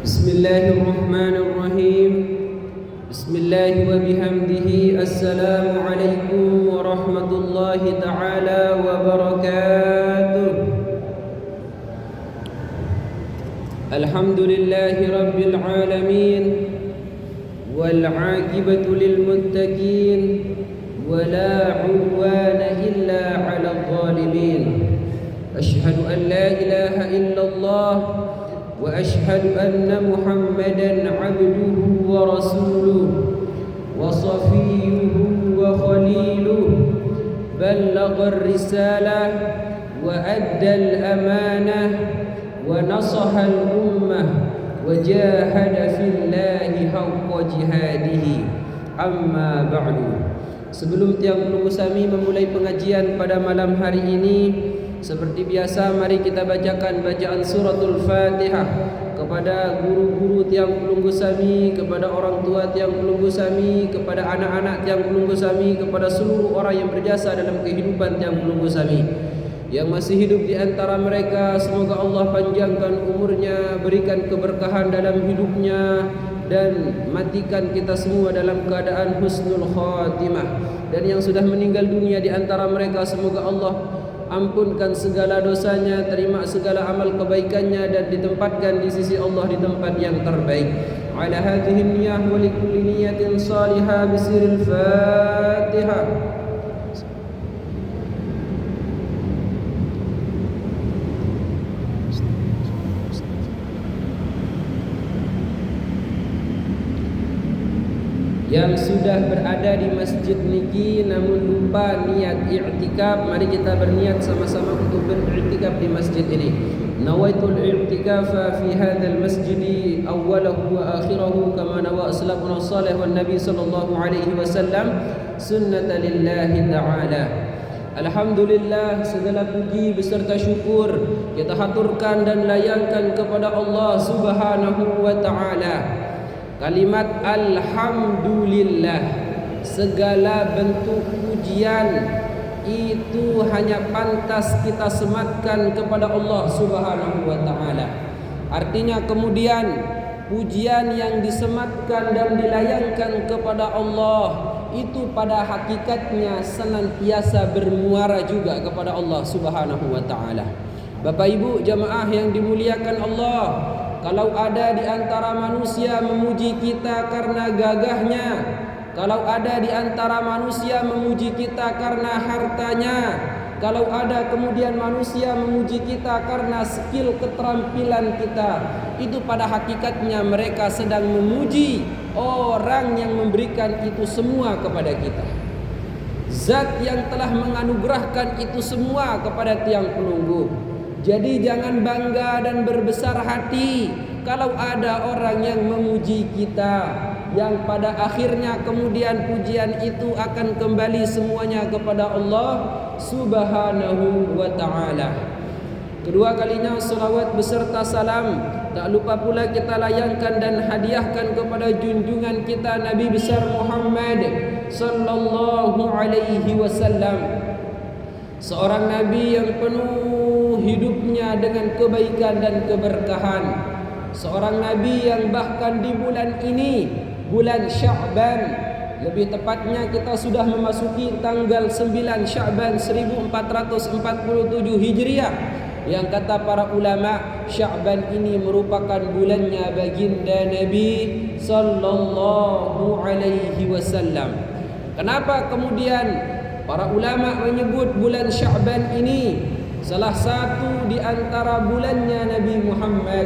بسم الله الرحمن الرحيم. بسم الله وبحمده. السلام عليكم ورحمة الله تعالى وبركاته. الحمد لله رب العالمين والعاقبة للمتقين ولا عدوان إلا على الظالمين. أشهد أن لا إله إلا الله وأشهد أن محمدا عبده ورسوله وصفيه وخليله بلغ الرسالة وأدى الأمانة ونصح الأمة وجاهد في الله حق جهاده. Amma ba'du. Sebelum tiang penunggu sami memulai pengajian pada malam hari ini, seperti biasa, mari kita bacakan bacaan suratul Fatihah kepada guru-guru tiang pelunggu sami, kepada orang tua tiang pelunggu sami, kepada anak-anak tiang pelunggu sami, kepada seluruh orang yang berjasa dalam kehidupan tiang pelunggu sami. Yang masih hidup di antara mereka, semoga Allah panjangkan umurnya, berikan keberkahan dalam hidupnya, dan matikan kita semua dalam keadaan husnul khatimah. Dan yang sudah meninggal dunia di antara mereka, semoga Allah ampunkan segala dosanya, terima segala amal kebaikannya, dan ditempatkan di sisi Allah di tempat yang terbaik. Ala hadhihi niyyah wa likulli niyyatin salihah bisiril Fatihah. Yang sudah berada di masjid niki namun lupa niat i'tikaf, mari kita berniat sama-sama untuk beriktikaf di masjid ini. Nawaitul i'tikafa fi hadzal masjid awwalahu wa akhirahu kama nawa salafuna salih wan nabi sallallahu alaihi wasallam sunnatan lillahi ta'ala. Alhamdulillah, segala puji beserta syukur kita haturkan dan layangkan kepada Allah Subhanahu wa taala. Kalimat alhamdulillah, segala bentuk pujian itu hanya pantas kita sematkan kepada Allah Subhanahu wa taala. Artinya kemudian pujian yang disematkan dan dilayangkan kepada Allah itu pada hakikatnya senantiasa bermuara juga kepada Allah Subhanahu wa taala. Bapak Ibu jamaah yang dimuliakan Allah, kalau ada di antara manusia memuji kita karena gagahnya, kalau ada di antara manusia memuji kita karena hartanya, kalau ada kemudian manusia memuji kita karena skill keterampilan kita, itu pada hakikatnya mereka sedang memuji orang yang memberikan itu semua kepada kita. Zat yang telah menganugerahkan itu semua kepada tiang pelunggu. Jadi jangan bangga dan berbesar hati kalau ada orang yang memuji kita, yang pada akhirnya kemudian pujian itu akan kembali semuanya kepada Allah Subhanahu wa ta'ala. Kedua kalinya salawat beserta salam tak lupa pula kita layangkan dan hadiahkan kepada junjungan kita Nabi besar Muhammad sallallahu alaihi wasallam, seorang nabi yang penuh hidupnya dengan kebaikan dan keberkahan, seorang nabi yang bahkan di bulan ini, bulan Sya'ban, lebih tepatnya kita sudah memasuki tanggal 9 Sya'ban 1447 Hijriah, yang kata para ulama Sya'ban ini merupakan bulannya baginda Nabi sallallahu alaihi wasallam. Kenapa kemudian para ulama menyebut bulan Sya'ban ini salah satu di antara bulannya Nabi Muhammad?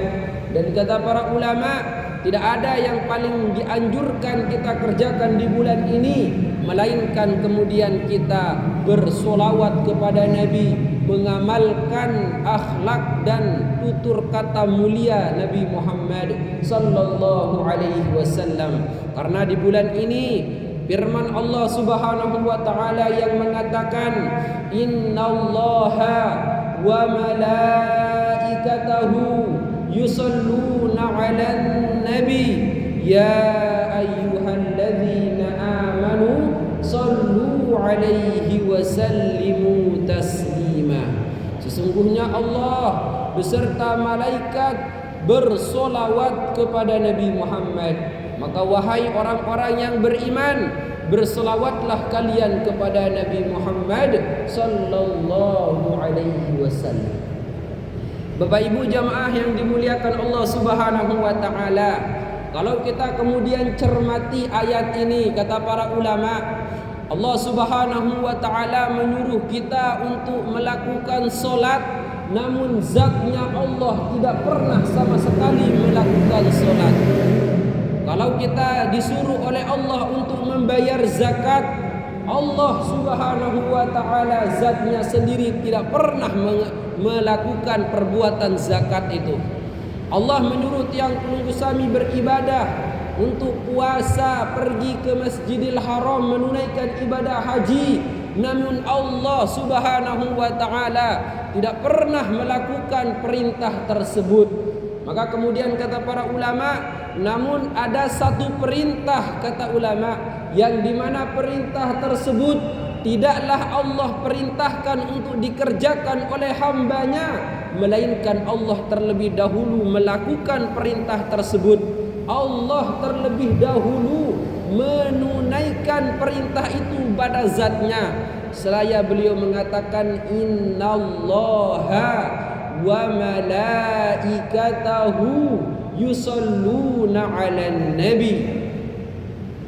Dan kata para ulama, tidak ada yang paling dianjurkan kita kerjakan di bulan ini melainkan kemudian kita bersolawat kepada Nabi, mengamalkan akhlak dan tutur kata mulia Nabi Muhammad sallallahu alaihi wasallam. Karena di bulan ini firman Allah Subhanahu wa taala yang mengatakan, innallaha wa malaikatahu yusalluna 'alan nabi ya ayyuhalladzina amanu sallu 'alaihi wa sallimu taslima. Sesungguhnya Allah beserta malaikat bersolawat kepada Nabi Muhammad. Maka wahai orang-orang yang beriman, bersolawatlah kalian kepada Nabi Muhammad sallallahu alaihi wasallam. Bapak Ibu jamaah yang dimuliakan Allah Subhanahu wa taala, kalau kita kemudian cermati ayat ini, kata para ulama, Allah Subhanahu wa taala menyuruh kita untuk melakukan solat, namun zatnya Allah tidak pernah sama sekali melakukan solat. Kalau kita disuruh oleh Allah untuk membayar zakat, Allah Subhanahu wa taala zatnya sendiri tidak pernah melakukan perbuatan zakat itu. Allah menyuruh tiang penunggu sami beribadah, untuk puasa, pergi ke Masjidil Haram menunaikan ibadah haji, namun Allah Subhanahu wa taala tidak pernah melakukan perintah tersebut. Maka kemudian kata para ulama, namun ada satu perintah, kata ulama, yang dimana perintah tersebut tidaklah Allah perintahkan untuk dikerjakan oleh hambanya, melainkan Allah terlebih dahulu melakukan perintah tersebut. Allah terlebih dahulu menunaikan perintah itu pada zatnya. Seraya beliau mengatakan, innallaha wa malaikatahu yusalluna 'alan nabi.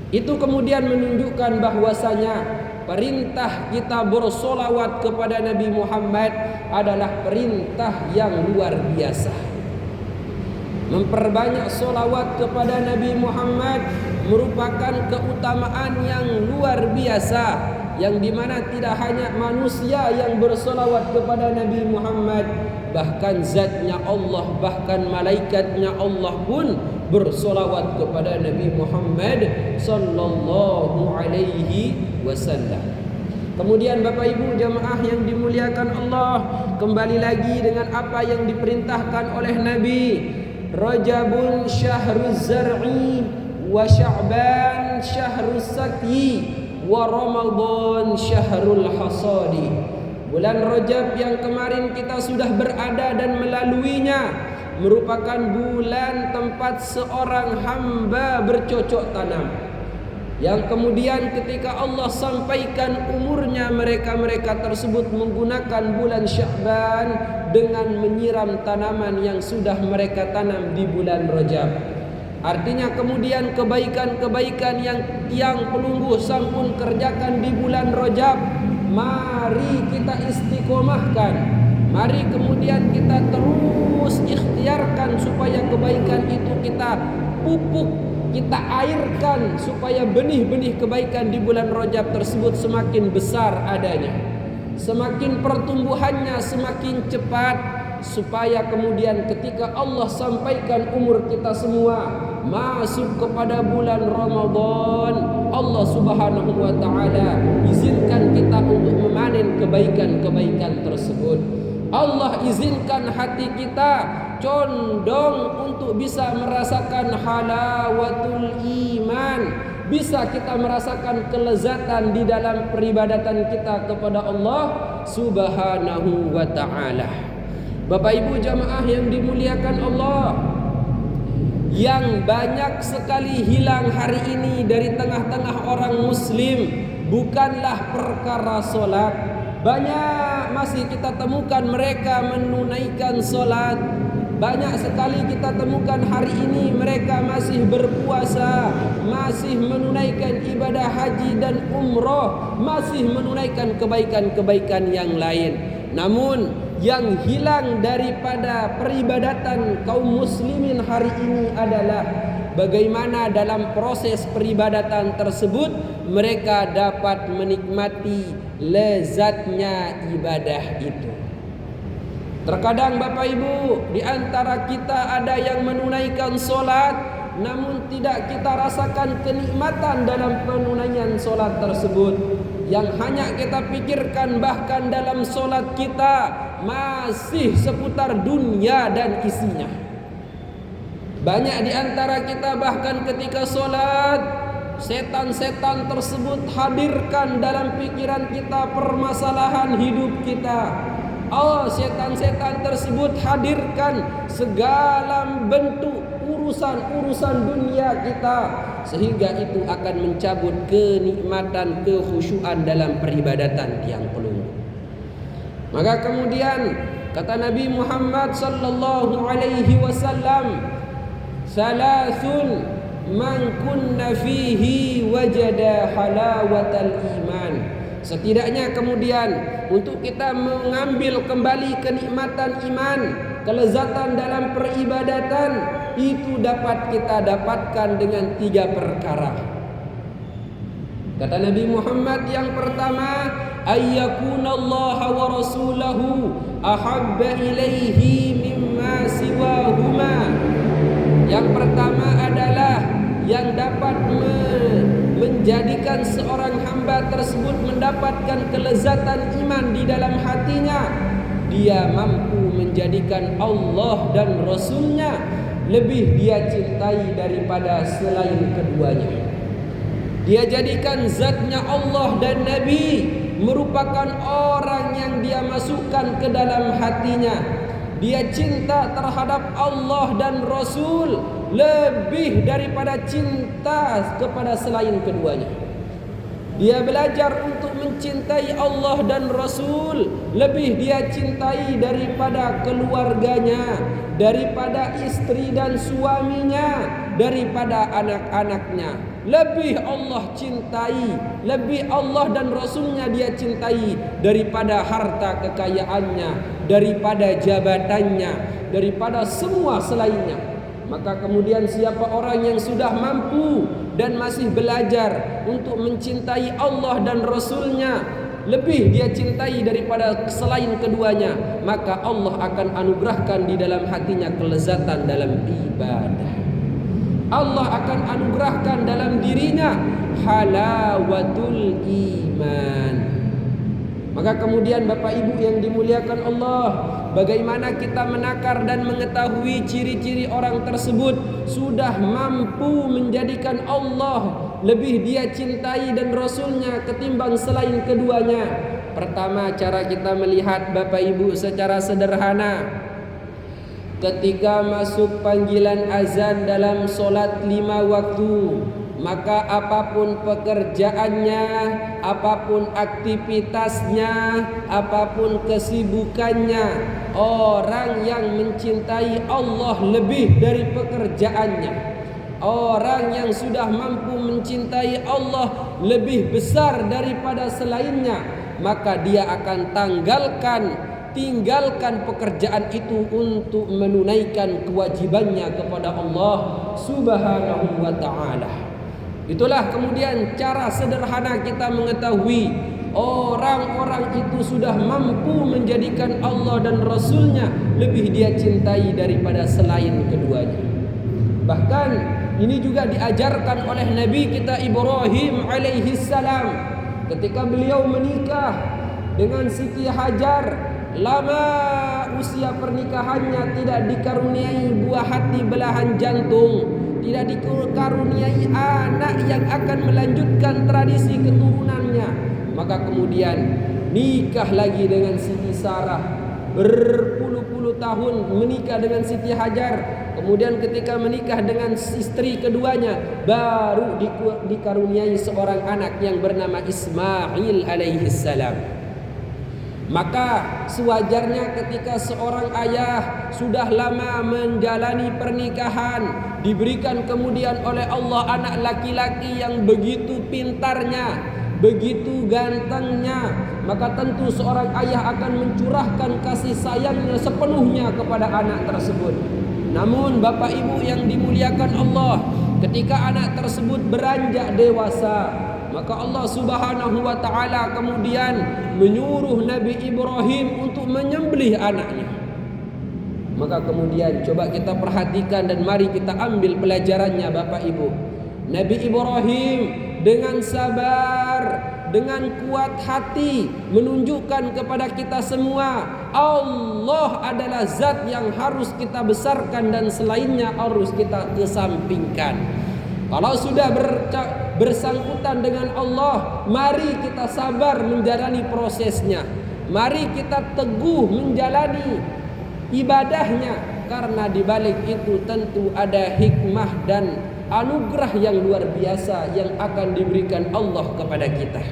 Itu kemudian menunjukkan bahwasanya perintah kita bersolawat kepada Nabi Muhammad adalah perintah yang luar biasa. Memperbanyak solawat kepada Nabi Muhammad merupakan keutamaan yang luar biasa, yang dimana tidak hanya manusia yang bersolawat kepada Nabi Muhammad, bahkan zatnya Allah, bahkan malaikatnya Allah pun bersolawat kepada Nabi Muhammad sallallahu alaihi wasallam. Kemudian Bapak Ibu jamaah yang dimuliakan Allah, kembali lagi dengan apa yang diperintahkan oleh Nabi. Rajabun syahruz zar'i wa Sya'ban syahrus saqi wa Ramadan syahrul hasadi. Bulan Rajab yang kemarin kita sudah berada dan melaluinya merupakan bulan tempat seorang hamba bercocok tanam, yang kemudian ketika Allah sampaikan umurnya mereka tersebut menggunakan bulan Sya'ban dengan menyiram tanaman yang sudah mereka tanam di bulan Rajab. Artinya kemudian kebaikan-kebaikan yang tiang pelungguh sampun kerjakan di bulan Rajab, mari kita istiqomahkan, mari kemudian kita terus ikhtiarkan supaya kebaikan itu kita pupuk, kita airkan, supaya benih-benih kebaikan di bulan Rajab tersebut semakin besar adanya, semakin pertumbuhannya semakin cepat, supaya kemudian ketika Allah sampaikan umur kita semua masuk kepada bulan Ramadan, Allah Subhanahu wa taala izinkan kita untuk memanen kebaikan-kebaikan tersebut. Allah izinkan hati kita condong untuk bisa merasakan halawatul iman, bisa kita merasakan kelezatan di dalam peribadatan kita kepada Allah Subhanahu wa taala. Bapak Ibu jamaah yang dimuliakan Allah, yang banyak sekali hilang hari ini dari tengah-tengah orang muslim bukanlah perkara solat. Banyak masih kita temukan mereka menunaikan solat. Banyak sekali kita temukan hari ini mereka masih berpuasa, masih menunaikan ibadah haji dan umroh, masih menunaikan kebaikan-kebaikan yang lain. Namun yang hilang daripada peribadatan kaum muslimin hari ini adalah bagaimana dalam proses peribadatan tersebut mereka dapat menikmati lezatnya ibadah itu. Terkadang Bapak Ibu, di antara kita ada yang menunaikan solat, namun tidak kita rasakan kenikmatan dalam penunaian solat tersebut. Yang hanya kita pikirkan bahkan dalam solat kita masih seputar dunia dan isinya. Banyak di antara kita bahkan ketika solat, setan-setan tersebut hadirkan dalam pikiran kita permasalahan hidup kita. setan-setan tersebut hadirkan segala bentuk urusan-urusan dunia kita, sehingga itu akan mencabut kenikmatan, kekhusyuan dalam peribadatan tiang pelung. Maka kemudian kata Nabi Muhammad sallallahu alaihi wasallam, salasun man kunna fihi wajada halawatal iman. Setidaknya kemudian untuk kita mengambil kembali kenikmatan iman, kelezatan dalam peribadatan, itu dapat kita dapatkan dengan 3 perkara. Kata Nabi Muhammad, yang pertama, ayyakunallaha wa rasulahu ahabba ilaihi mimma siwahuma. Yang pertama adalah yang dapat menjadikan seorang hamba tersebut mendapatkan kelezatan iman di dalam hatinya, dia mampu menjadikan Allah dan Rasulnya lebih dia cintai daripada selain keduanya. Dia jadikan zatnya Allah dan Nabi merupakan orang yang dia masukkan ke dalam hatinya. Dia cinta terhadap Allah dan Rasul lebih daripada cinta kepada selain keduanya. Dia belajar untuk mencintai Allah dan Rasul lebih dia cintai daripada keluarganya, daripada istri dan suaminya, daripada anak-anaknya. Lebih Allah cintai, lebih Allah dan Rasulnya dia cintai daripada harta kekayaannya, daripada jabatannya, daripada semua selainnya. Maka kemudian siapa orang yang sudah mampu dan masih belajar untuk mencintai Allah dan Rasulnya, lebih dia cintai daripada selain keduanya, maka Allah akan anugerahkan di dalam hatinya kelezatan dalam ibadah. Allah akan anugerahkan dalam dirinya halawatul iman. Maka kemudian Bapak Ibu yang dimuliakan Allah, bagaimana kita menakar dan mengetahui ciri-ciri orang tersebut sudah mampu menjadikan Allah lebih dia cintai dan Rasulnya ketimbang selain keduanya. Pertama, cara kita melihat Bapak Ibu secara sederhana, ketika masuk panggilan azan dalam solat 5 waktu, maka apapun pekerjaannya, apapun aktivitasnya, apapun kesibukannya, orang yang mencintai Allah lebih dari pekerjaannya, orang yang sudah mampu mencintai Allah lebih besar daripada selainnya, maka dia akan tinggalkan pekerjaan itu untuk menunaikan kewajibannya kepada Allah Subhanahu wa ta'ala. Itulah kemudian cara sederhana kita mengetahui orang-orang itu sudah mampu menjadikan Allah dan Rasulnya lebih dia cintai daripada selain keduanya. Bahkan ini juga diajarkan oleh Nabi kita Ibrahim alaihi salam ketika beliau menikah dengan Siti Hajar. Lama usia pernikahannya tidak dikaruniai buah hati belahan jantung, tidak dikaruniai anak yang akan melanjutkan tradisi keturunannya. Maka kemudian nikah lagi dengan Siti Sarah, berpuluh-puluh tahun menikah dengan Siti Hajar. Kemudian ketika menikah dengan istri keduanya, baru dikaruniai seorang anak yang bernama Ismail alaihi salam. Maka sewajarnya ketika seorang ayah sudah lama menjalani pernikahan, diberikan kemudian oleh Allah anak laki-laki yang begitu pintarnya, begitu gantengnya, maka tentu seorang ayah akan mencurahkan kasih sayangnya sepenuhnya kepada anak tersebut. Namun Bapak Ibu yang dimuliakan Allah, ketika anak tersebut beranjak dewasa, maka Allah Subhanahu wa ta'ala kemudian menyuruh Nabi Ibrahim untuk menyembelih anaknya. Maka kemudian coba kita perhatikan dan mari kita ambil pelajarannya Bapak Ibu. Nabi Ibrahim dengan sabar, dengan kuat hati menunjukkan kepada kita semua Allah adalah zat yang harus kita besarkan dan selainnya harus kita kesampingkan. Kalau sudah bersangkutan dengan Allah, mari kita sabar menjalani prosesnya. Mari kita teguh menjalani ibadahnya, karena di balik itu tentu ada hikmah dan anugerah yang luar biasa yang akan diberikan Allah kepada kita.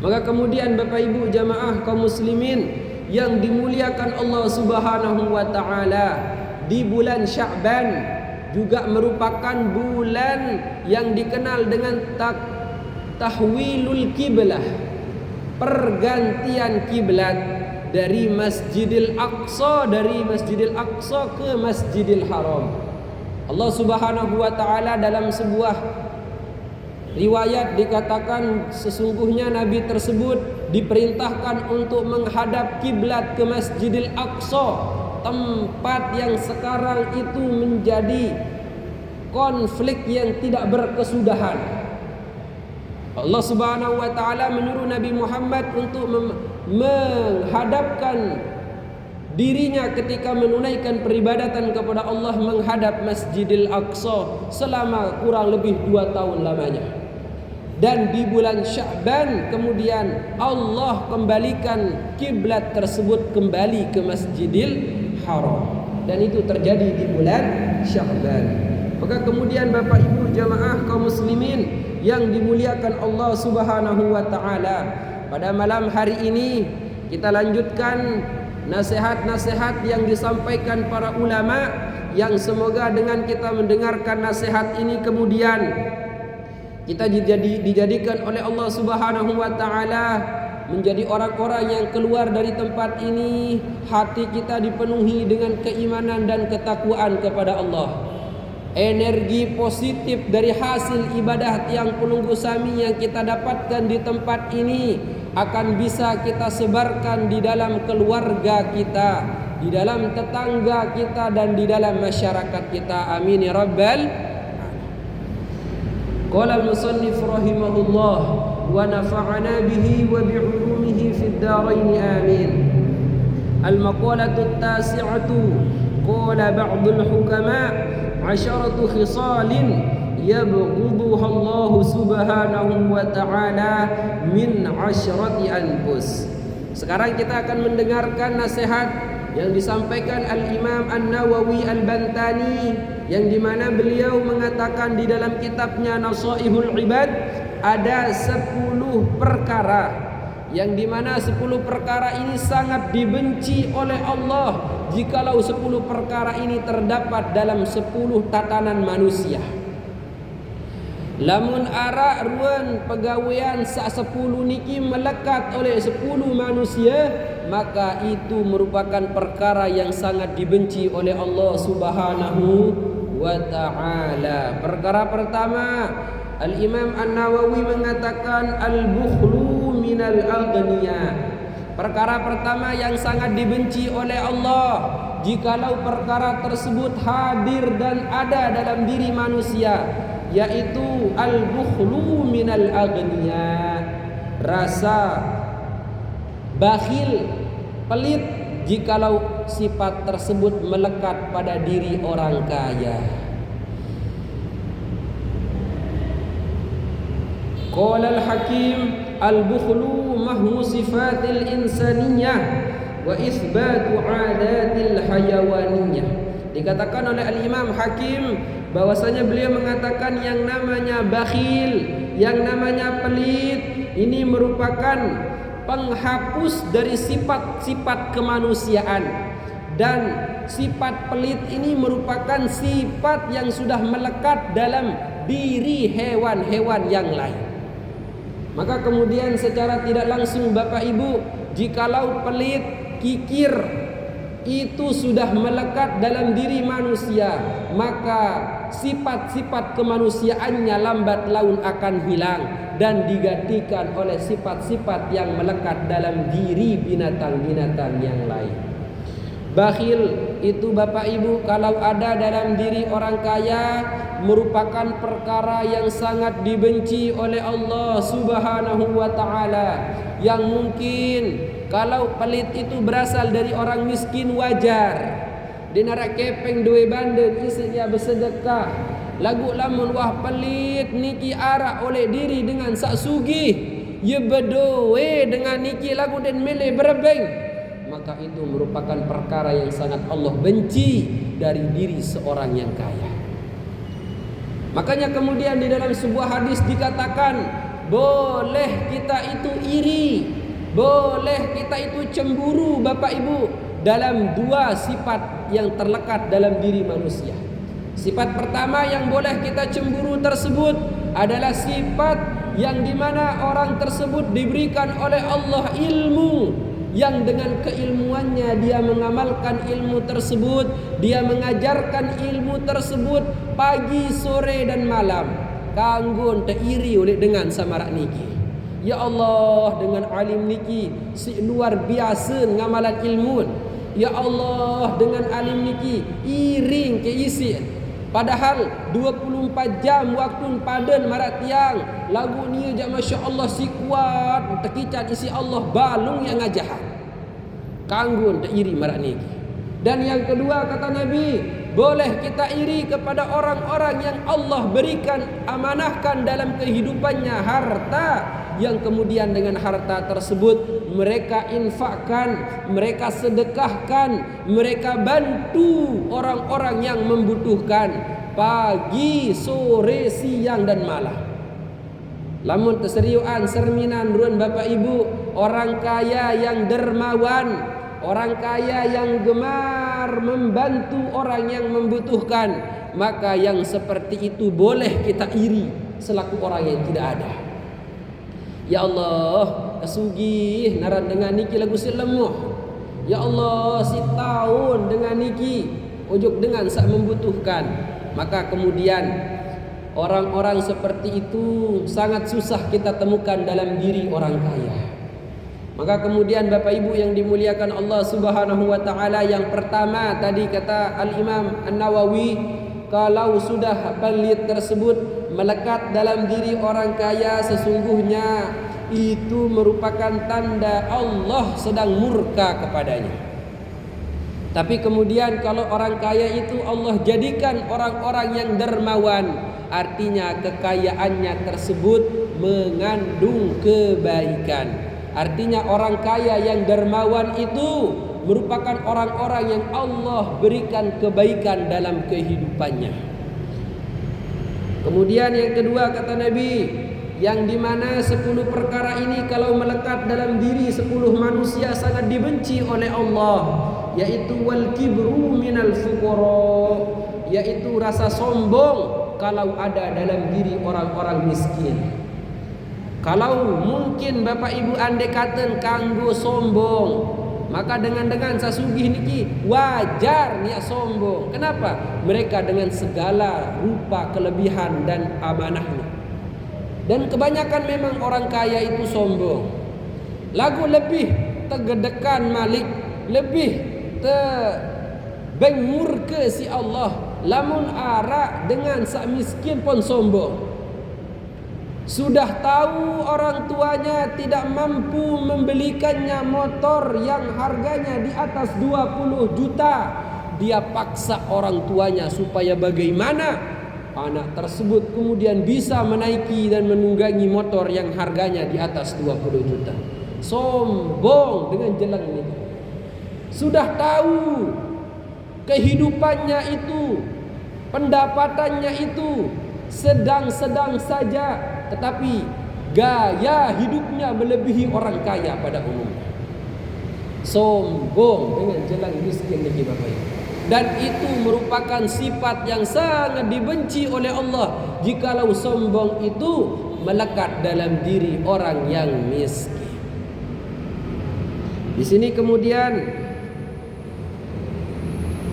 Maka kemudian Bapak Ibu jamaah kaum muslimin yang dimuliakan Allah Subhanahu wa taala, di bulan Sya'ban juga merupakan bulan yang dikenal dengan tahwilul kiblah, pergantian kiblat dari Masjidil Aqsa ke Masjidil Haram. Allah Subhanahu wa taala dalam sebuah riwayat dikatakan sesungguhnya Nabi tersebut diperintahkan untuk menghadap kiblat ke Masjidil Aqsa, tempat yang sekarang itu menjadi konflik yang tidak berkesudahan. Allah Subhanahu wa taala menyuruh Nabi Muhammad untuk menghadapkan dirinya ketika menunaikan peribadatan kepada Allah menghadap Masjidil Aqsa selama kurang lebih 2 tahun lamanya. Dan di bulan Sya'ban kemudian Allah kembalikan kiblat tersebut kembali ke Masjidil Haram, dan itu terjadi di bulan Sya'ban. Maka kemudian Bapak Ibu jamaah kaum muslimin yang dimuliakan Allah Subhanahu wa taala, pada malam hari ini kita lanjutkan nasihat-nasihat yang disampaikan para ulama, yang semoga dengan kita mendengarkan nasihat ini kemudian kita dijadikan oleh Allah Subhanahu wa taala menjadi orang-orang yang keluar dari tempat ini hati kita dipenuhi dengan keimanan dan ketakwaan kepada Allah. Energi positif dari hasil ibadah yang penunggu sami yang kita dapatkan di tempat ini akan bisa kita sebarkan di dalam keluarga kita, di dalam tetangga kita, dan di dalam masyarakat kita. Amin ya rabbal alamin. Qala al-musannif rahimahullah wa nafa'ana bihi wa bi'ulumihi fid dharain amin. Al-maqalatu at-tasi'atu qala ba'dul hukama 10 khisalin yabghuduha Allah Subhanahu wa ta'ala min 10 anfus. Sekarang kita akan mendengarkan nasihat yang disampaikan Al-Imam An-Nawawi Al-Bantani, yang dimana beliau mengatakan di dalam kitabnya Nasaihul Ibad ada 10 perkara, yang dimana 10 perkara ini sangat dibenci oleh Allah jikalau 10 perkara ini terdapat dalam 10 tatanan manusia. Lamun arak ruan pegawaian sak 10 niki melekat oleh 10 manusia, maka itu merupakan perkara yang sangat dibenci oleh Allah Subhanahu wa ta'ala. Perkara pertama, Al-Imam An-Nawawi mengatakan al-bukhlu minal aghniya. Perkara pertama yang sangat dibenci oleh Allah jikalau perkara tersebut hadir dan ada dalam diri manusia, yaitu al-bukhlu minal aghniya, rasa bakhil, pelit jikalau sifat tersebut melekat pada diri orang kaya. Qala al-Hakim al-bukhlu mahmu sifatil insaniyah wa isbatu adatil hayawaniyah. Dikatakan oleh Al-Imam Hakim bahwasanya beliau mengatakan yang namanya bakhil, yang namanya pelit, ini merupakan penghapus dari sifat-sifat kemanusiaan, dan sifat pelit ini merupakan sifat yang sudah melekat dalam diri hewan-hewan yang lain. Maka kemudian secara tidak langsung Bapak Ibu, jikalau pelit, kikir itu sudah melekat dalam diri manusia, maka sifat-sifat kemanusiaannya lambat laun akan hilang dan digantikan oleh sifat-sifat yang melekat dalam diri binatang-binatang yang lain. Bakhil itu Bapak Ibu kalau ada dalam diri orang kaya merupakan perkara yang sangat dibenci oleh Allah Subhanahu wa ta'ala, yang mungkin kalau pelit itu berasal dari orang miskin wajar. Dia narak kepeng duwe bandeng isinya bersedekah. Lagu lamun wah pelit niki arak oleh diri dengan sak sugih, ye berdoa dengan niki lagu dan milih berbeng, maka itu merupakan perkara yang sangat Allah benci dari diri seorang yang kaya. Makanya kemudian di dalam sebuah hadis dikatakan, boleh kita itu iri, boleh kita itu cemburu Bapak Ibu, dalam dua sifat yang terlekat dalam diri manusia. Sifat pertama yang boleh kita cemburu tersebut adalah sifat yang dimana orang tersebut diberikan oleh Allah ilmu, yang dengan keilmuannya dia mengamalkan ilmu tersebut, dia mengajarkan ilmu tersebut pagi, sore dan malam. Kanggun teriri oleh dengan samarak niki. Ya Allah, dengan alim niki si luar biasa ngamalan ilmu. Ya Allah, dengan alim niki iring ke isi. Padahal 24 jam waktu padan marak tiang. Lagu ni je Masya Allah si kuat. Terkicat isi Allah balung yang ngajahat. Kanggun tak iri marak niki. Dan yang kedua kata Nabi, boleh kita iri kepada orang-orang yang Allah berikan, amanahkan dalam kehidupannya harta, yang kemudian dengan harta tersebut mereka infakkan, mereka sedekahkan, mereka bantu orang-orang yang membutuhkan pagi, sore, siang dan malam. Lamun terseriuan serminan ruan Bapak Ibu, orang kaya yang dermawan, orang kaya yang gemar membantu orang yang membutuhkan, maka yang seperti itu boleh kita iri selaku orang yang tidak ada. Ya Allah, kesugih naran dengan niki lagu si lemuh. Ya Allah, si tahun dengan niki ujuk dengan sak membutuhkan. Maka kemudian orang-orang seperti itu sangat susah kita temukan dalam diri orang kaya. Maka kemudian Bapak Ibu yang dimuliakan Allah Subhanahu wa taala, yang pertama tadi kata Al-Imam An-Nawawi, kalau sudah pelit tersebut melekat dalam diri orang kaya, sesungguhnya itu merupakan tanda Allah sedang murka kepadanya. Tapi kemudian kalau orang kaya itu Allah jadikan orang-orang yang dermawan, artinya kekayaannya tersebut mengandung kebaikan. Artinya orang kaya yang dermawan itu merupakan orang-orang yang Allah berikan kebaikan dalam kehidupannya. Kemudian yang kedua kata Nabi, yang dimana 10 perkara ini kalau melekat dalam diri 10 manusia sangat dibenci oleh Allah, yaitu wal kibru minal fuqara, yaitu rasa sombong kalau ada dalam diri orang-orang miskin. Kalau mungkin Bapak Ibu andai kata kanggo sombong, maka dengan sasugih niki wajar niat sombong. Kenapa? Mereka dengan segala rupa kelebihan dan amanahnya. Dan kebanyakan memang orang kaya itu sombong. Lagu lebih tergedekan malik, lebih bengur ke si Allah. Lamun arak dengan sak miskin pun sombong. Sudah tahu orang tuanya tidak mampu membelikannya motor yang harganya di atas 20 juta. Dia paksa orang tuanya supaya bagaimana anak tersebut kemudian bisa menaiki dan menunggangi motor yang harganya di atas 20 juta. Sombong dengan jelang ini. Sudah tahu kehidupannya itu, pendapatannya itu sedang-sedang saja, tetapi gaya hidupnya melebihi orang kaya pada umumnya. Sombong dengan jelang miskin lagi Bapak Ibu. Dan itu merupakan sifat yang sangat dibenci oleh Allah jikalau sombong itu melekat dalam diri orang yang miskin. Di sini kemudian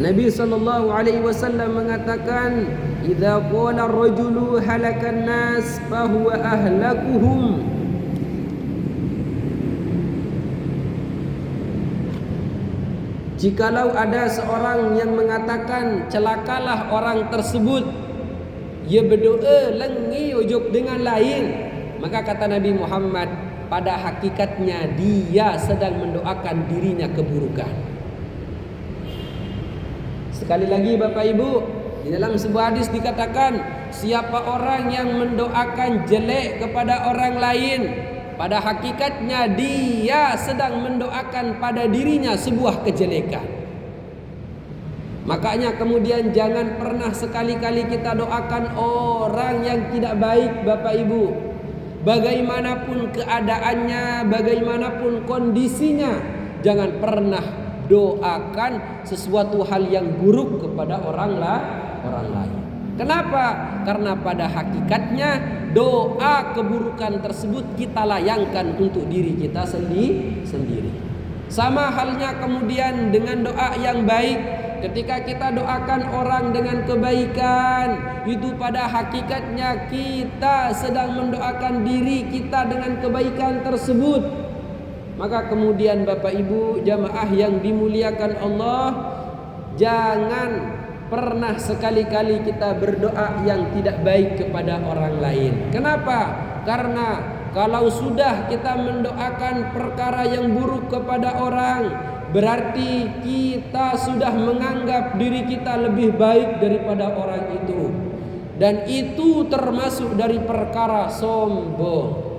Nabi sallallahu alaihi wasallam mengatakan, "Idza qala ar-rajulu halakan nas fa huwa ahlakuhum." Jikalau ada seorang yang mengatakan celakalah orang tersebut, ia berdoa lengi ujuk dengan lain, maka kata Nabi Muhammad, pada hakikatnya dia sedang mendoakan dirinya keburukan. Sekali lagi Bapak Ibu, di dalam sebuah hadis dikatakan, siapa orang yang mendoakan jelek kepada orang lain, pada hakikatnya dia sedang mendoakan pada dirinya sebuah kejelekan. Makanya kemudian jangan pernah sekali-kali kita doakan orang yang tidak baik, Bapak Ibu. Bagaimanapun keadaannya, bagaimanapun kondisinya, jangan pernah doakan sesuatu hal yang buruk kepada orang lain. Kenapa? Karena pada hakikatnya doa keburukan tersebut kita layangkan untuk diri kita sendiri. Sama halnya kemudian dengan doa yang baik. Ketika kita doakan orang dengan kebaikan, itu pada hakikatnya kita sedang mendoakan diri kita dengan kebaikan tersebut. Maka kemudian Bapak Ibu jamaah yang dimuliakan Allah, jangan pernah sekali-kali kita berdoa yang tidak baik kepada orang lain. Kenapa? Karena kalau sudah kita mendoakan perkara yang buruk kepada orang, berarti kita sudah menganggap diri kita lebih baik daripada orang itu. Dan itu termasuk dari perkara sombong.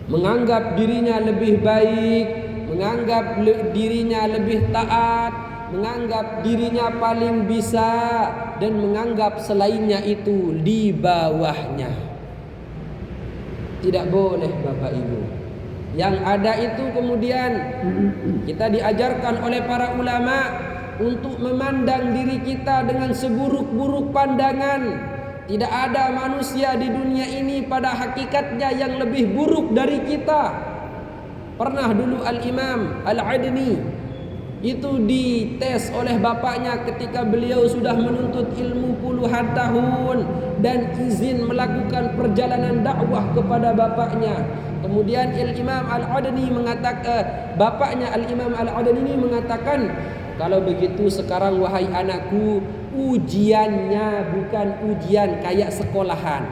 Menganggap dirinya lebih baik, menganggap dirinya lebih taat, menganggap dirinya paling bisa, dan menganggap selainnya itu di bawahnya. Tidak boleh Bapak Ibu. Yang ada itu kemudian kita diajarkan oleh para ulama untuk memandang diri kita dengan seburuk-buruk pandangan. Tidak ada manusia di dunia ini pada hakikatnya yang lebih buruk dari kita. Pernah dulu Al-Imam Al-Adni itu dites oleh bapaknya ketika beliau sudah menuntut ilmu puluhan tahun dan izin melakukan perjalanan dakwah kepada bapaknya. Kemudian Al-Imam Al-Adni mengatakan, bapaknya Al-Imam Al-Adni mengatakan, kalau begitu sekarang wahai anakku, ujiannya bukan ujian kayak sekolahan.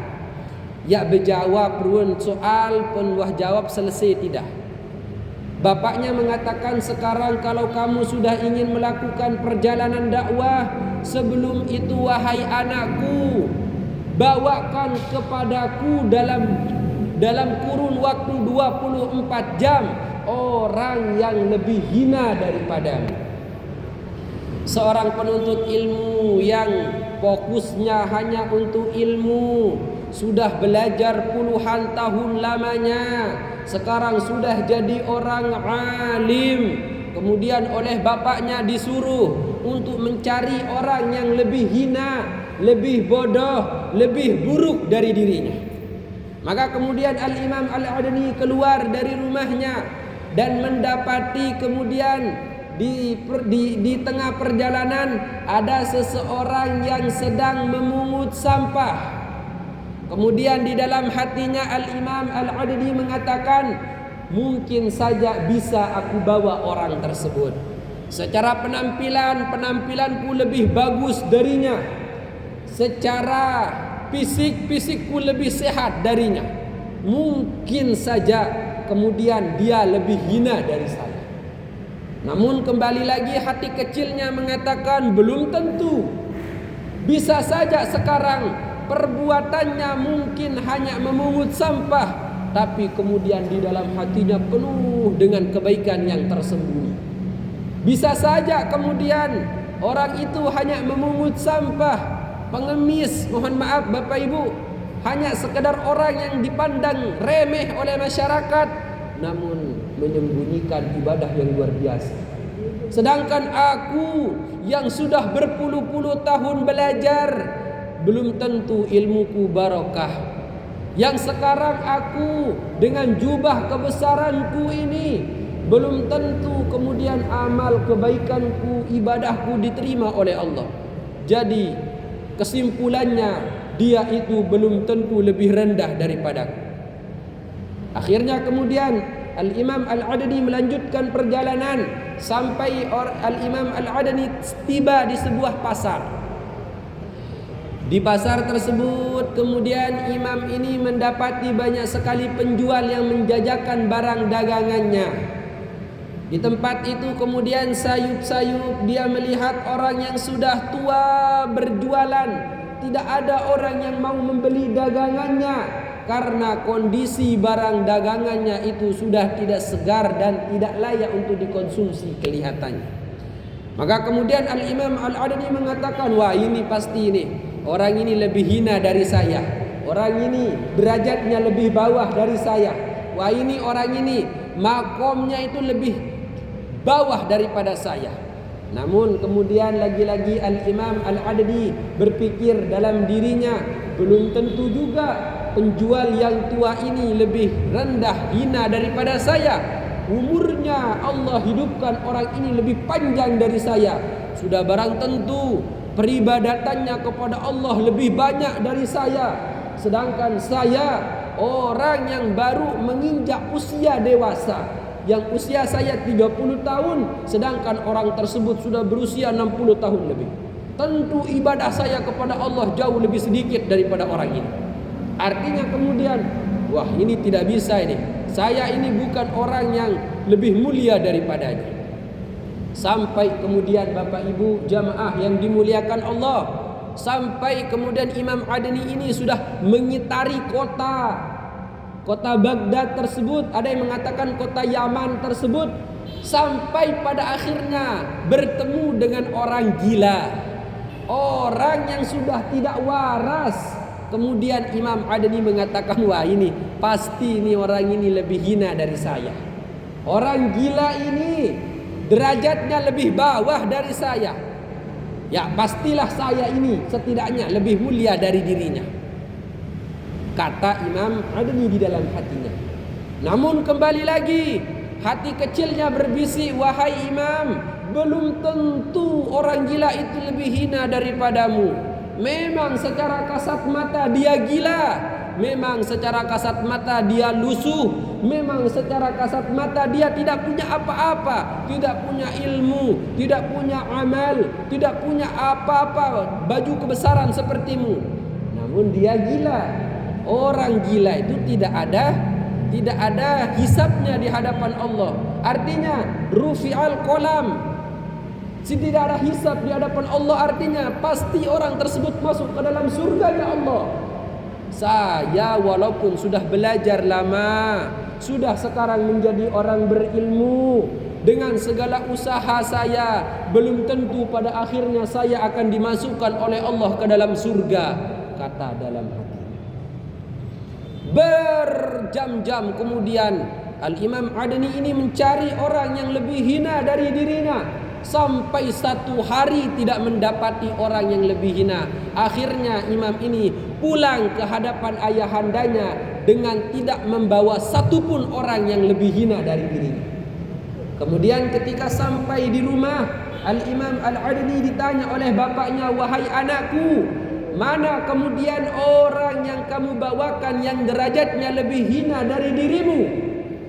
Ya berjawab ruang soal pun wah jawab selesai tidak. Bapaknya mengatakan sekarang kalau kamu sudah ingin melakukan perjalanan dakwah, sebelum itu wahai anakku, bawakan kepadaku dalam kurun waktu 24 jam orang yang lebih hina daripadamu. Seorang penuntut ilmu yang fokusnya hanya untuk ilmu, sudah belajar puluhan tahun lamanya, sekarang sudah jadi orang alim, kemudian oleh bapaknya disuruh untuk mencari orang yang lebih hina, lebih bodoh, lebih buruk dari dirinya. Maka kemudian Al-Imam Al-Adni keluar dari rumahnya dan mendapati kemudian di tengah perjalanan ada seseorang yang sedang memungut sampah. Kemudian di dalam hatinya Al-Imam Al-Adni mengatakan, mungkin saja bisa aku bawa orang tersebut. Secara penampilanku lebih bagus darinya. Secara fisikku lebih sehat darinya. Mungkin saja kemudian dia lebih hina dari saya. Namun kembali lagi hati kecilnya mengatakan belum tentu. Bisa saja sekarang perbuatannya mungkin hanya memungut sampah, tapi kemudian di dalam hatinya penuh dengan kebaikan yang tersembunyi. Bisa saja kemudian orang itu hanya memungut sampah, pengemis, mohon maaf Bapak Ibu, hanya sekedar orang yang dipandang remeh oleh masyarakat, namun menyembunyikan ibadah yang luar biasa. Sedangkan aku yang sudah berpuluh-puluh tahun belajar, belum tentu ilmuku barokah. Yang sekarang aku dengan jubah kebesaranku ini, belum tentu kemudian amal kebaikanku, ibadahku diterima oleh Allah. Jadi kesimpulannya, dia itu belum tentu lebih rendah daripadaku. Akhirnya kemudian Al-Imam Al-Adni melanjutkan perjalanan sampai Al-Imam Al-Adni tiba di sebuah pasar. Di pasar tersebut kemudian imam ini mendapati banyak sekali penjual yang menjajakan barang dagangannya. Di tempat itu kemudian sayup-sayup dia melihat orang yang sudah tua berjualan. Tidak ada orang yang mau membeli dagangannya. karena kondisi barang dagangannya itu sudah tidak segar dan tidak layak untuk dikonsumsi kelihatannya. Maka kemudian Al-Imam Al-Adni mengatakan, wah ini pasti ini orang ini lebih hina dari saya, orang ini derajatnya lebih bawah dari saya, wah ini orang ini makomnya itu lebih bawah daripada saya. Namun kemudian lagi-lagi Al-Imam Al-Adni berpikir dalam dirinya, belum tentu juga penjual yang tua ini lebih rendah hina daripada saya. Umurnya Allah hidupkan orang ini lebih panjang dari saya. Sudah barang tentu peribadatannya kepada Allah lebih banyak dari saya. Sedangkan saya orang yang baru menginjak usia dewasa, yang usia saya 30 tahun, sedangkan orang tersebut sudah berusia 60 tahun lebih. Tentu ibadah saya kepada Allah jauh lebih sedikit daripada orang ini. Artinya kemudian, wah ini tidak bisa ini. Saya ini bukan orang yang lebih mulia daripadanya. Sampai kemudian Bapak Ibu jamaah yang dimuliakan Allah, sampai kemudian Imam Adni ini sudah mengitari kota Baghdad tersebut, ada yang mengatakan kota Yaman tersebut, sampai pada akhirnya bertemu dengan orang gila, orang yang sudah tidak waras. Kemudian Imam Adni mengatakan, wah ini pasti ini orang ini lebih hina dari saya. Orang gila ini derajatnya lebih bawah dari saya. Ya pastilah saya ini setidaknya lebih mulia dari dirinya, kata Imam Adni di dalam hatinya. Namun kembali lagi hati kecilnya berbisik, wahai Imam, belum tentu orang gila itu lebih hina daripadamu. Memang secara kasat mata dia gila, memang secara kasat mata dia lusuh, memang secara kasat mata dia tidak punya apa-apa, tidak punya ilmu, tidak punya amal, tidak punya apa-apa, baju kebesaran sepertimu. Namun dia gila. Orang gila itu tidak ada hisabnya di hadapan Allah. Artinya rufi'al qalam, tidak ada hisab di hadapan Allah, artinya pasti orang tersebut masuk ke dalam surganya Allah. Saya walaupun sudah belajar lama, sudah sekarang menjadi orang berilmu, dengan segala usaha saya, belum tentu pada akhirnya saya akan dimasukkan oleh Allah ke dalam surga, kata dalam hati. Berjam-jam kemudian Al-Imam Adni ini mencari orang yang lebih hina dari dirinya, sampai satu hari tidak mendapati orang yang lebih hina. Akhirnya imam ini pulang ke hadapan ayahandanya dengan tidak membawa satupun orang yang lebih hina dari dirinya. Kemudian ketika sampai di rumah, Al-Imam Al-Adni ditanya oleh bapaknya, wahai anakku, mana kemudian orang yang kamu bawakan yang derajatnya lebih hina dari dirimu?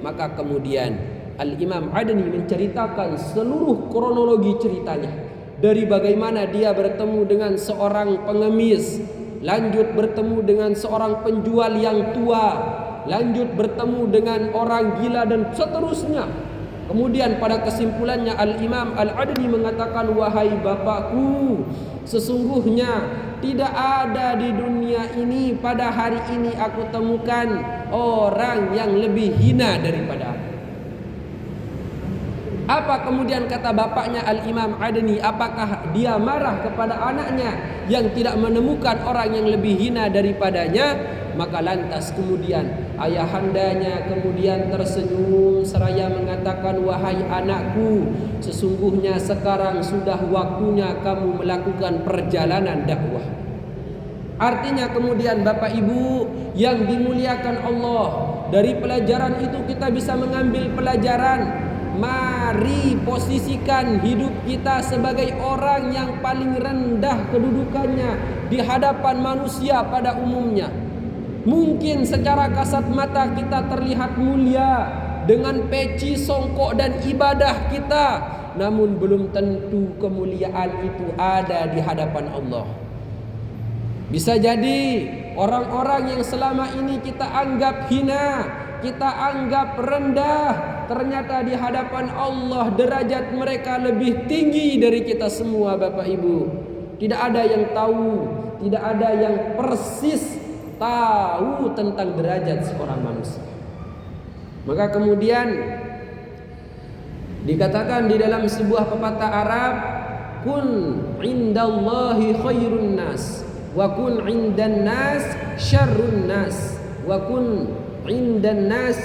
Maka kemudian Al-Imam Adni menceritakan seluruh kronologi ceritanya, dari bagaimana dia bertemu dengan seorang pengemis, lanjut bertemu dengan seorang penjual yang tua, lanjut bertemu dengan orang gila dan seterusnya. Kemudian pada kesimpulannya Al-Imam Al-Adni mengatakan, wahai bapakku, sesungguhnya tidak ada di dunia ini pada hari ini aku temukan orang yang lebih hina daripada aku. Apa kemudian kata bapaknya Al-Imam Adni? Apakah dia marah kepada anaknya yang tidak menemukan orang yang lebih hina daripadanya? Maka lantas kemudian ayahandanya kemudian tersenyum seraya mengatakan, wahai anakku, sesungguhnya sekarang sudah waktunya kamu melakukan perjalanan dakwah. Artinya kemudian Bapak Ibu yang dimuliakan Allah, dari pelajaran itu kita bisa mengambil pelajaran. Mari posisikan hidup kita sebagai orang yang paling rendah kedudukannya di hadapan manusia pada umumnya. Mungkin secara kasat mata kita terlihat mulia dengan peci, songkok dan ibadah kita, namun belum tentu kemuliaan itu ada di hadapan Allah. Bisa jadi orang-orang yang selama ini kita anggap hina, kita anggap rendah, ternyata di hadapan Allah derajat mereka lebih tinggi dari kita semua Bapak Ibu. Tidak ada yang tahu, tidak ada yang persis tahu tentang derajat seorang manusia. Maka kemudian dikatakan di dalam sebuah pepatah Arab, kun indallahi khairun nas wa kun indan nas syarrun nas wa kun indan nas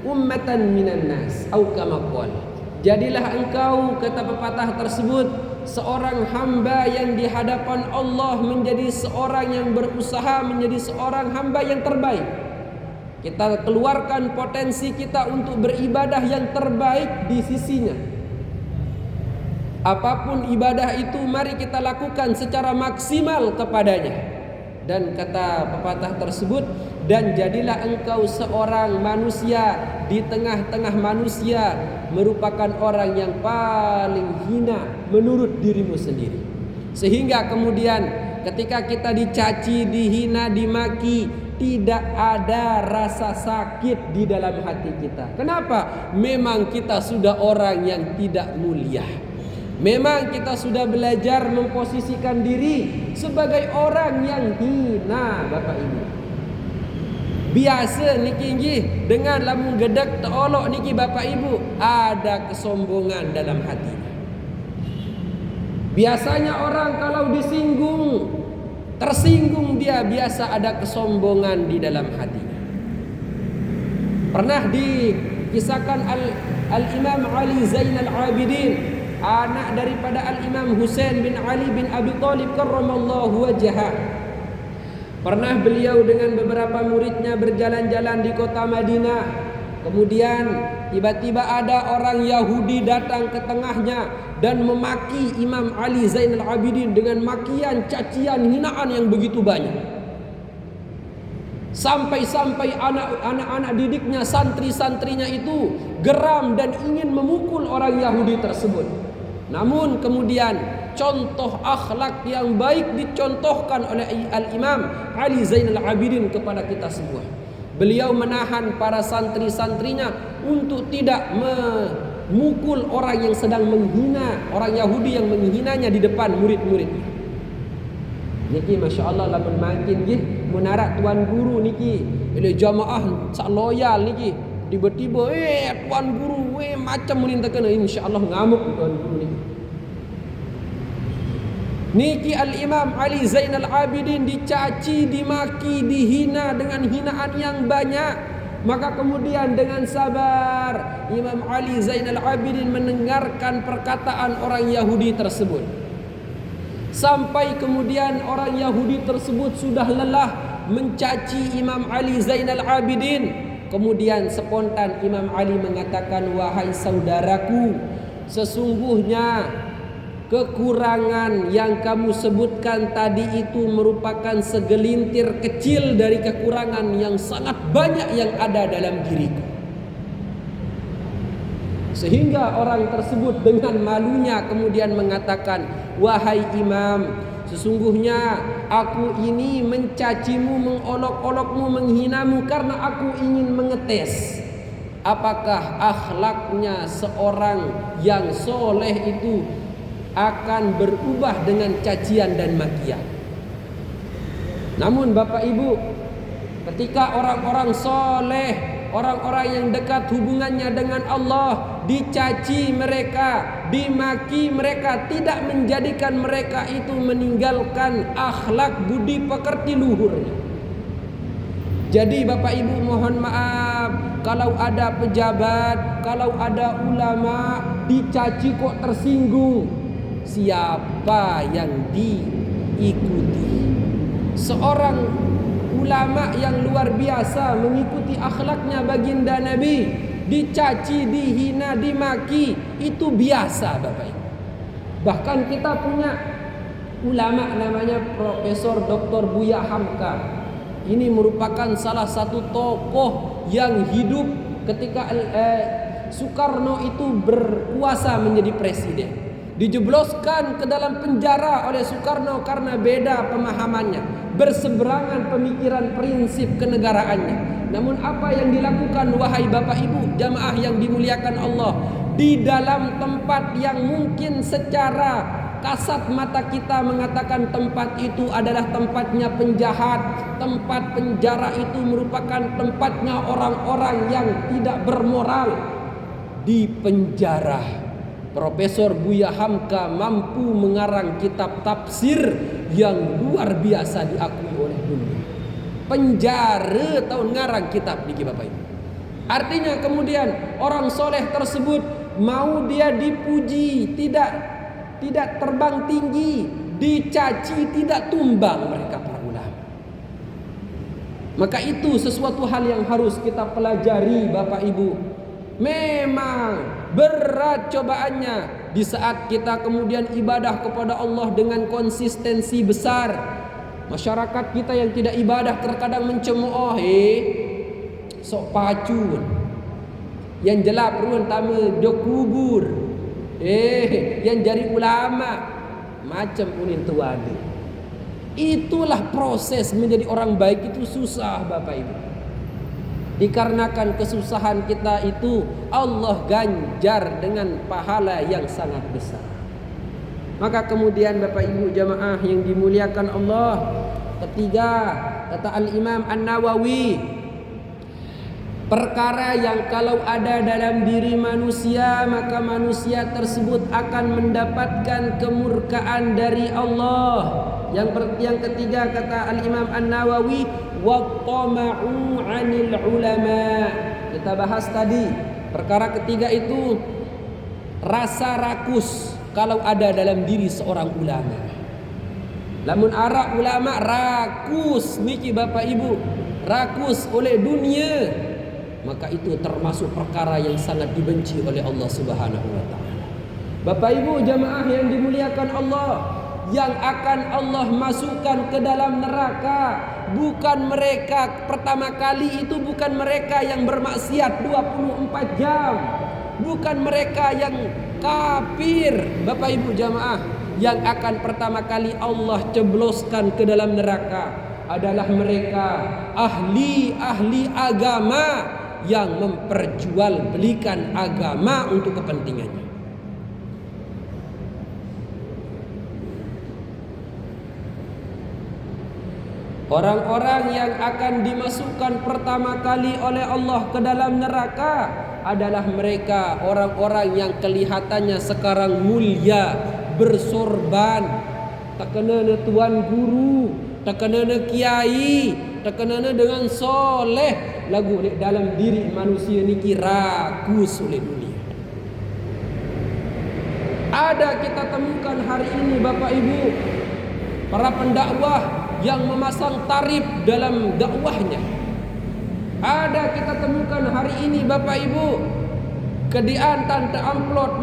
ummatan minan nas au kama qala. Jadilah engkau, kata pepatah tersebut, seorang hamba yang di hadapan Allah menjadi seorang yang berusaha menjadi seorang hamba yang terbaik. Kita keluarkan potensi kita untuk beribadah yang terbaik di sisinya. Apapun ibadah itu mari kita lakukan secara maksimal kepadanya. Dan kata pepatah tersebut, dan jadilah engkau seorang manusia di tengah-tengah manusia merupakan orang yang paling hina menurut dirimu sendiri. Sehingga kemudian ketika kita dicaci, dihina, dimaki, tidak ada rasa sakit di dalam hati kita. Kenapa? Memang kita sudah orang yang tidak mulia. Memang kita sudah belajar memposisikan diri sebagai orang yang hina, Bapak Ibu. Biasa niki nggih dengan lamun gedek teolok niki Bapak Ibu ada kesombongan dalam hatinya. Biasanya orang kalau disinggung, tersinggung dia biasa ada kesombongan di dalam hatinya. Pernah dikisahkan Al-Imam Ali Zainal Abidin, anak daripada Al-Imam Husain bin Ali bin Abi Thalib karramallahu wajhah. Pernah beliau dengan beberapa muridnya berjalan-jalan di kota Madinah. Kemudian tiba-tiba ada orang Yahudi datang ke tengahnya dan memaki Imam Ali Zainal Abidin dengan makian, cacian, hinaan yang begitu banyak. Sampai-sampai anak-anak didiknya, santri-santrinya itu geram dan ingin memukul orang Yahudi tersebut. Namun kemudian contoh akhlak yang baik dicontohkan oleh Al-Imam Ali Zainal Abidin kepada kita semua. Beliau menahan para santri-santrinya untuk tidak memukul orang yang sedang menghina, orang Yahudi yang menghinanya di depan murid-muridnya. Niki Masya Allah lamun makin nggih menarak tuan guru niki ile jamaah sak loyal niki tiba-tiba tuan guru macam menintakan insyaallah ngamuk tuan guru niki. Niki Al-Imam Ali Zainal Abidin dicaci, dimaki, dihina dengan hinaan yang banyak. Maka kemudian dengan sabar Imam Ali Zainal Abidin mendengarkan perkataan orang Yahudi tersebut. Sampai kemudian orang Yahudi tersebut sudah lelah mencaci Imam Ali Zainal Abidin. Kemudian spontan Imam Ali mengatakan, wahai saudaraku, sesungguhnya kekurangan yang kamu sebutkan tadi itu merupakan segelintir kecil dari kekurangan yang sangat banyak yang ada dalam diriku. Sehingga orang tersebut dengan malunya kemudian mengatakan, wahai imam, sesungguhnya aku ini mencacimu, mengolok-olokmu, menghinamu karena aku ingin mengetes apakah akhlaknya seorang yang soleh itu akan berubah dengan cacian dan makian. Namun Bapak Ibu, ketika orang-orang soleh, orang-orang yang dekat hubungannya dengan Allah, dicaci mereka, dimaki mereka, tidak menjadikan mereka itu meninggalkan akhlak budi pekerti luhurnya. Jadi Bapak Ibu mohon maaf, kalau ada pejabat, kalau ada ulama dicaci kok tersinggung. Siapa yang diikuti? Seorang ulama yang luar biasa mengikuti akhlaknya baginda Nabi, dicaci, dihina, dimaki, itu biasa Bapak Ibu. Bahkan kita punya ulama namanya Profesor Dr. Buya Hamka. Ini merupakan salah satu tokoh yang hidup ketika Soekarno itu berkuasa menjadi presiden. Dijebloskan ke dalam penjara oleh Soekarno karena beda pemahamannya, berseberangan pemikiran prinsip kenegaraannya. Namun apa yang dilakukan wahai Bapak Ibu jamaah yang dimuliakan Allah, di dalam tempat yang mungkin secara kasat mata kita mengatakan tempat itu adalah tempatnya penjahat, tempat penjara itu merupakan tempatnya orang-orang yang tidak bermoral. Di penjara, Profesor Buya Hamka mampu mengarang kitab tafsir yang luar biasa diakui oleh dunia. Penjara tahun ngarang kitab niki Bapak Ibu. Artinya kemudian orang soleh tersebut mau dia dipuji, tidak terbang tinggi, dicaci tidak tumbang mereka para ulama. Maka itu sesuatu hal yang harus kita pelajari Bapak Ibu. Memang berat cobaannya di saat kita kemudian ibadah kepada Allah dengan konsistensi besar. Masyarakat kita yang tidak ibadah terkadang mencemooh, sok pacun. Yang jelap ruan tama do kubur. Yang jadi ulama macam unin tuade. Itulah proses menjadi orang baik itu susah Bapak Ibu. Dikarenakan kesusahan kita itu Allah ganjar dengan pahala yang sangat besar. Maka kemudian Bapak Ibu jamaah yang dimuliakan Allah, ketiga kata Al-Imam An-Nawawi, perkara yang kalau ada dalam diri manusia maka manusia tersebut akan mendapatkan kemurkaan dari Allah. Yang ketiga kata Al-Imam An-Nawawi, wattama'u 'anil ulama. Kita bahas tadi, perkara ketiga itu rasa rakus kalau ada dalam diri seorang ulama. Lamun arak ulama rakus niki Bapak Ibu, rakus oleh dunia, maka itu termasuk perkara yang sangat dibenci oleh Allah Subhanahu wa taala. Bapak Ibu jamaah yang dimuliakan Allah, yang akan Allah masukkan ke dalam neraka bukan mereka pertama kali itu, bukan mereka yang bermaksiat 24 jam, bukan mereka yang kafir. Bapak Ibu jamaah, yang akan pertama kali Allah cebloskan ke dalam neraka adalah mereka ahli agama yang memperjualbelikan agama untuk kepentingannya. Orang-orang yang akan dimasukkan pertama kali oleh Allah ke dalam neraka adalah mereka orang-orang yang kelihatannya sekarang mulia, bersorban, tak kenana tuan guru, tak kenana kiai, tak kenana dengan soleh, lagu dalam diri manusia niki rakus oleh dunia. Ada kita temukan hari ini Bapak Ibu, para pendakwah yang memasang tarif dalam dakwahnya. Ada kita temukan hari ini Bapak Ibu, kedian tante amplop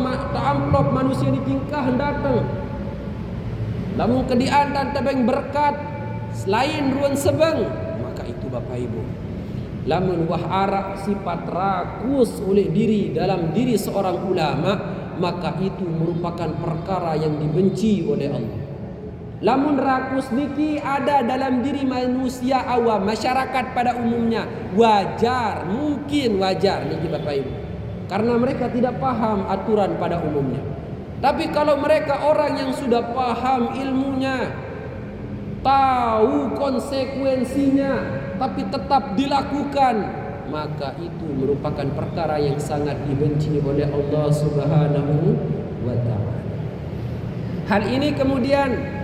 manusia di tingkah datang. Namun kedian tante beng berkat selain ruan sebeng, maka itu Bapak Ibu. Lamun wah arak sifat rakus oleh diri dalam diri seorang ulama, maka itu merupakan perkara yang dibenci oleh Allah. Lamun rakus niki ada dalam diri manusia awam, masyarakat pada umumnya, wajar, mungkin wajar niki Bapak Ibu, karena mereka tidak paham aturan pada umumnya. Tapi kalau mereka orang yang sudah paham ilmunya, tahu konsekuensinya, tapi tetap dilakukan, maka itu merupakan perkara yang sangat dibenci oleh Allah Subhanahu wa taala. Hal ini kemudian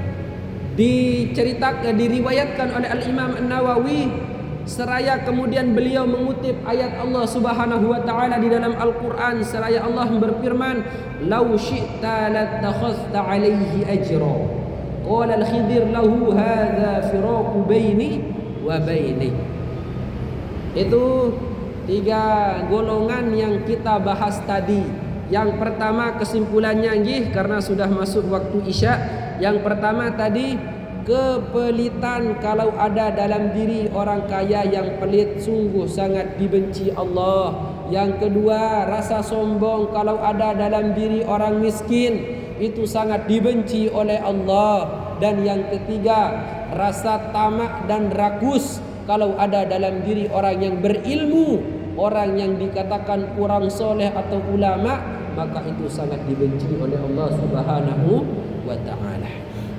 diriwayatkan oleh Al-Imam An-Nawawi, seraya kemudian beliau mengutip ayat Allah Subhanahu wa taala di dalam Al-Qur'an, seraya Allah berfirman, "Lau syi'ta lattakhadhta 'alaihi ajra." Qala al-Khidir lahu hadza firaqu baini wa baini. Itu tiga golongan yang kita bahas tadi. Yang pertama kesimpulannya nggih, karena sudah masuk waktu Isya. Yang pertama tadi, kepelitan kalau ada dalam diri orang kaya yang pelit sungguh sangat dibenci Allah. Yang kedua, rasa sombong kalau ada dalam diri orang miskin itu sangat dibenci oleh Allah. Dan yang ketiga, rasa tamak dan rakus kalau ada dalam diri orang yang berilmu, orang yang dikatakan kurang soleh atau ulama, maka itu sangat dibenci oleh Allah Subhanahu wa ta'ala.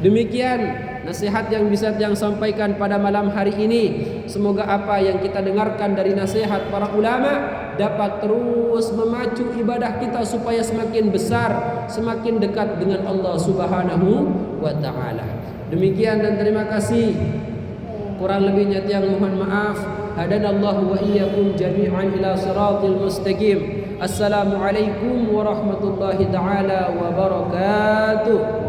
Demikian nasihat yang bisa yang sampaikan pada malam hari ini. Semoga apa yang kita dengarkan dari nasihat para ulama dapat terus memacu ibadah kita supaya semakin besar, semakin dekat dengan Allah Subhanahu wa taala. Demikian dan terima kasih. Kurang lebihnya tiang mohon maaf. Hadanallahu wa iyyakum jami'an ila siratil mustaqim. Assalamualaikum warahmatullahi taala wabarakatuh.